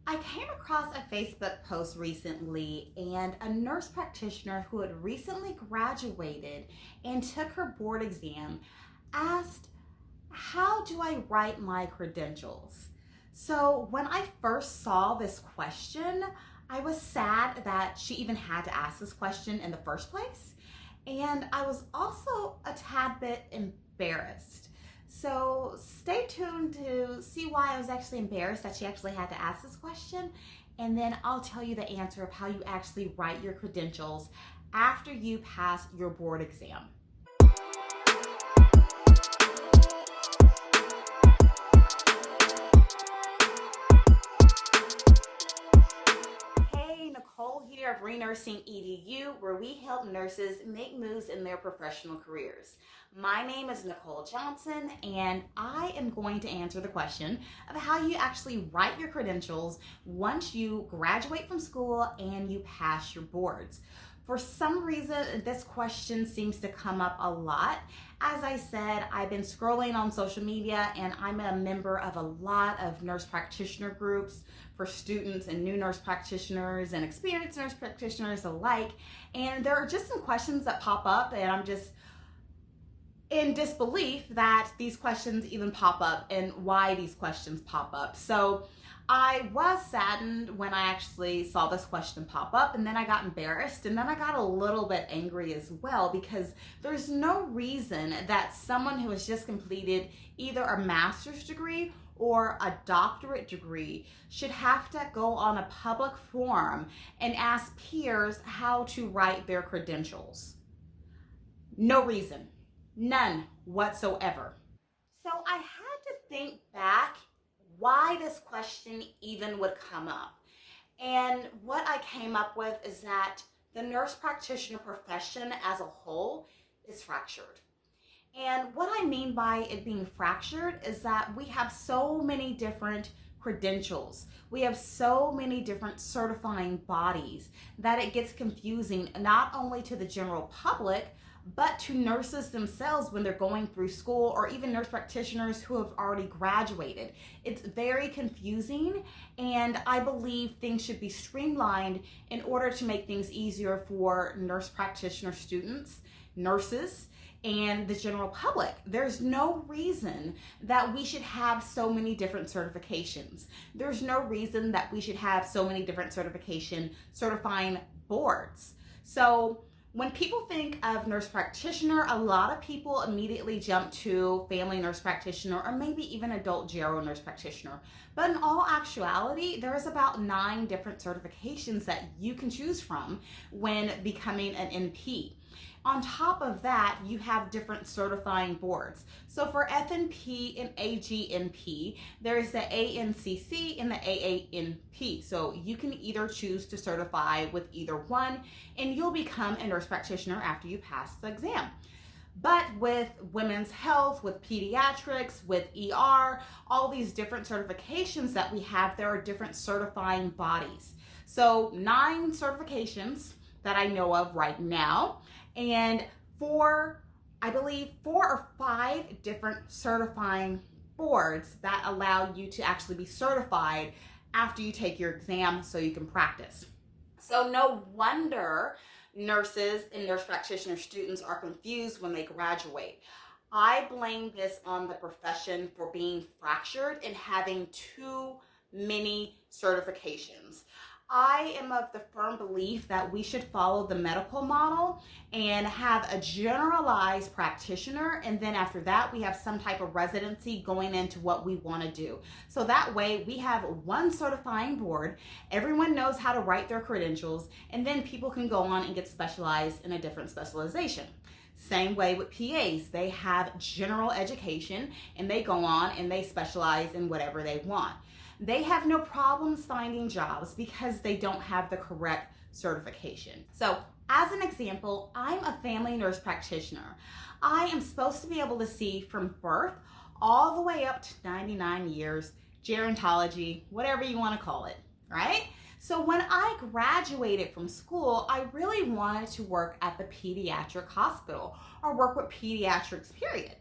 I came across a Facebook post recently, and a nurse practitioner who had recently graduated and took her board exam asked, how do I write my credentials? So when I first saw this question, I was sad that she even had to ask this question in the first place. And I was also a tad bit embarrassed. So stay tuned to see why I was actually embarrassed that she actually had to ask this question. And then I'll tell you the answer of how you actually write your credentials after you pass your board exam. Hey, Nicole here of Renursing EDU, where we help nurses make moves in their professional careers. My name is Nachole Johnson, and I am going to answer the question of how you actually write your credentials once you graduate from school and you pass your boards. For some reason, this question seems to come up a lot. As I said, I've been scrolling on social media, and I'm a member of a lot of nurse practitioner groups for students and new nurse practitioners and experienced nurse practitioners alike. And there are just some questions that pop up, and I'm just in disbelief that these questions even pop up and why these questions pop up. So I was saddened when I actually saw this question pop up, and then I got embarrassed, and then I got a little bit angry as well, because there's no reason that someone who has just completed either a master's degree or a doctorate degree should have to go on a public forum and ask peers how to write their credentials. No reason. None whatsoever. So I had to think back why this question even would come up. And what I came up with is that the nurse practitioner profession as a whole is fractured. And what I mean by it being fractured is that we have so many different credentials. We have so many different certifying bodies that it gets confusing, not only to the general public, but to nurses themselves when they're going through school, or even nurse practitioners who have already graduated. It's very confusing, and I believe things should be streamlined in order to make things easier for nurse practitioner students, nurses, and the general public. There's no reason that we should have so many different certifications. There's no reason that we should have so many different certifying boards. So when people think of nurse practitioner, a lot of people immediately jump to family nurse practitioner or maybe even adult gero nurse practitioner. But in all actuality, there's about 9 different certifications that you can choose from when becoming an NP. On top of that, you have different certifying boards. So for FNP and AGNP, there's the ANCC and the AANP. So you can either choose to certify with either one, and you'll become a nurse practitioner after you pass the exam. But with women's health, with pediatrics, with ER, all these different certifications that we have, there are different certifying bodies. So 9 certifications that I know of right now, and I believe 4 or 5 different certifying boards that allow you to actually be certified after you take your exam so you can practice. So no wonder nurses and nurse practitioner students are confused when they graduate. I blame this on the profession for being fractured and having too many certifications. I am of the firm belief that we should follow the medical model and have a generalized practitioner, and then after that we have some type of residency going into what we want to do. So that way we have one certifying board, everyone knows how to write their credentials, and then people can go on and get specialized in a different specialization. Same way with PAs, they have general education and they go on and they specialize in whatever they want. They have no problems finding jobs because they don't have the correct certification. So as an example, I'm a family nurse practitioner. I am supposed to be able to see from birth all the way up to 99 years, gerontology, whatever you want to call it, right? So when I graduated from school, I really wanted to work at the pediatric hospital or work with pediatrics, period.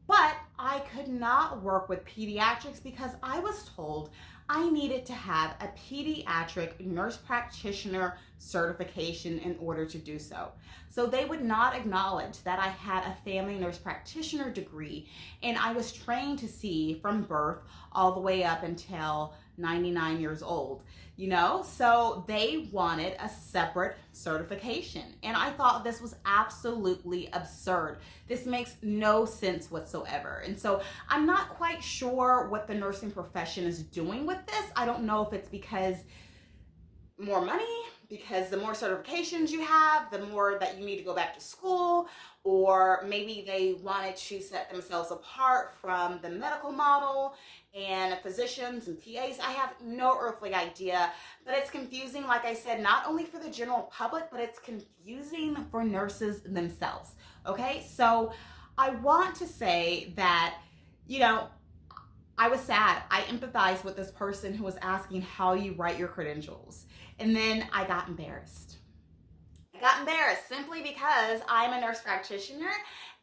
But I could not work with pediatrics because I was told I needed to have a pediatric nurse practitioner certification in order to do so. So they would not acknowledge that I had a family nurse practitioner degree, and I was trained to see from birth all the way up until 99 years old, so they wanted a separate certification. And I thought this was absolutely absurd. This makes no sense whatsoever. And so I'm not quite sure what the nursing profession is doing with this. I don't know if it's because more money, because the more certifications you have, the more that you need to go back to school, or maybe they wanted to set themselves apart from the medical model and physicians and PAs. I have no earthly idea, but it's confusing, like I said, not only for the general public, but it's confusing for nurses themselves, okay? So I want to say that, I was sad. I empathized with this person who was asking how you write your credentials. And then I got embarrassed. I got embarrassed simply because I'm a nurse practitioner,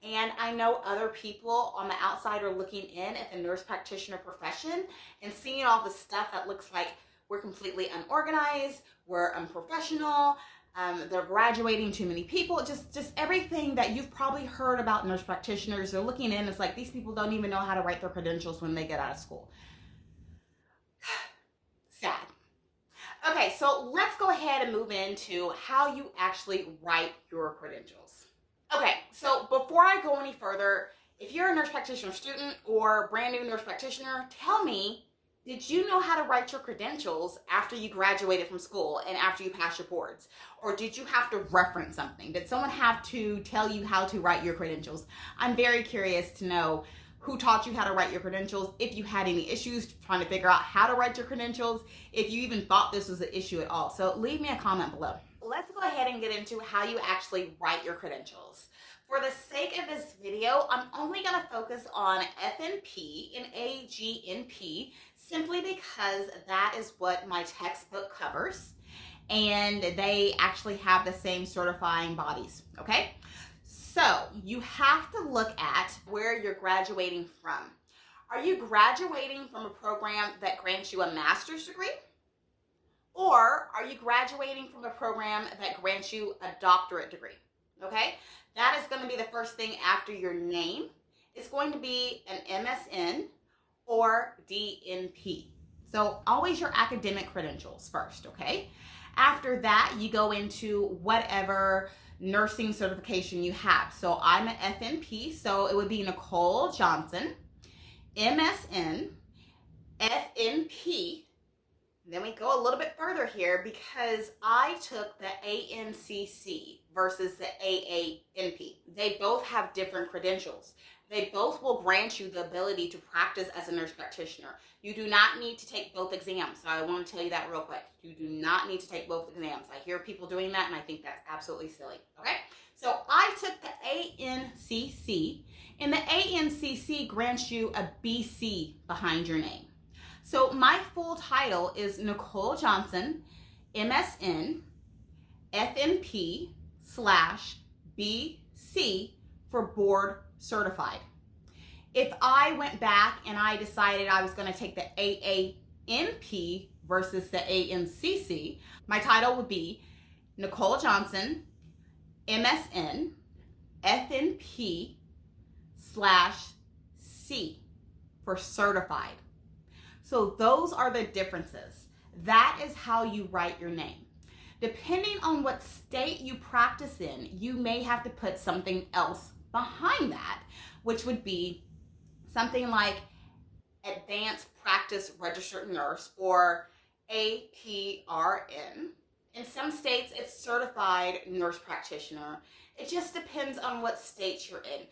and I know other people on the outside are looking in at the nurse practitioner profession and seeing all the stuff that looks like we're completely unorganized, we're unprofessional, they're graduating too many people, just everything that you've probably heard about nurse practitioners. They're looking in, it's like these people don't even know how to write their credentials when they get out of school. Sad. Okay, so let's go ahead and move into how you actually write your credentials. Okay, so before I go any further, if you're a nurse practitioner student or brand new nurse practitioner, tell me, did you know how to write your credentials after you graduated from school and after you passed your boards? Or did you have to reference something? Did someone have to tell you how to write your credentials? I'm very curious to know who taught you how to write your credentials, if you had any issues trying to figure out how to write your credentials, if you even thought this was an issue at all. So leave me a comment below. Let's go ahead and get into how you actually write your credentials. For the sake of this video, I'm only going to focus on FNP and AGNP simply because that is what my textbook covers, and they actually have the same certifying bodies, okay? So you have to look at where you're graduating from. Are you graduating from a program that grants you a master's degree? Or are you graduating from a program that grants you a doctorate degree? Okay, that is going to be the first thing after your name. It's going to be an MSN or DNP. So always your academic credentials first, okay? After that, you go into whatever nursing certification you have. So I'm an FNP, so it would be Nachole Johnson, MSN, FNP. Then we go a little bit further here because I took the ANCC versus the AANP. They both have different credentials. They both will grant you the ability to practice as a nurse practitioner. You do not need to take both exams. So I want to tell you that real quick. You do not need to take both exams. I hear people doing that, and I think that's absolutely silly. Okay? So I took the ANCC, and the ANCC grants you a BC behind your name. So my full title is Nachole Johnson, MSN, FNP / BC for board certified. If I went back and I decided I was going to take the AANP versus the ANCC, my title would be Nachole Johnson, MSN, FNP / C for certified. So those are the differences. That is how you write your name. Depending on what state you practice in, you may have to put something else behind that, which would be something like Advanced Practice Registered Nurse or APRN. In some states, it's Certified Nurse Practitioner. It just depends on what state you're in.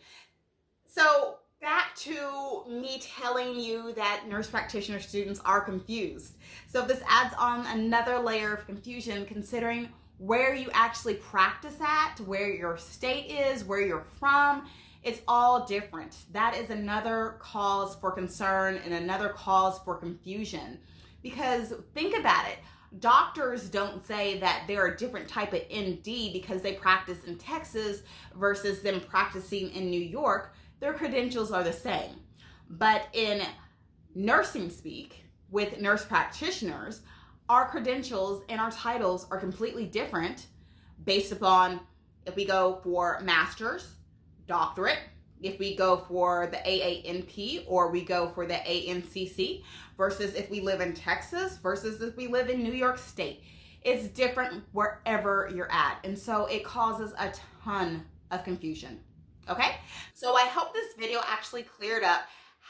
So back to me telling you that nurse practitioner students are confused. So this adds on another layer of confusion considering where you actually practice at, where your state is, where you're from. It's all different. That is another cause for concern and another cause for confusion. Because think about it. Doctors don't say that they're a different type of ND because they practice in Texas versus them practicing in New York. Their credentials are the same. But in nursing speak, with nurse practitioners, our credentials and our titles are completely different based upon if we go for master's, doctorate, if we go for the AANP or we go for the ANCC, versus if we live in Texas versus if we live in New York State. It's different wherever you're at. And so it causes a ton of confusion. Okay? So I hope this video actually cleared up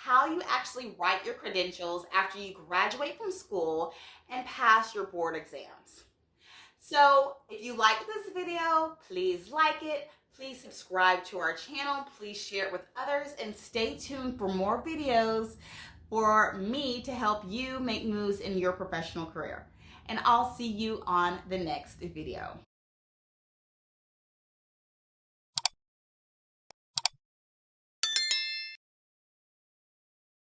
how you actually write your credentials after you graduate from school and pass your board exams. So if you like this video, please like it. Please subscribe to our channel. Please share it with others and stay tuned for more videos for me to help you make moves in your professional career. And I'll see you on the next video.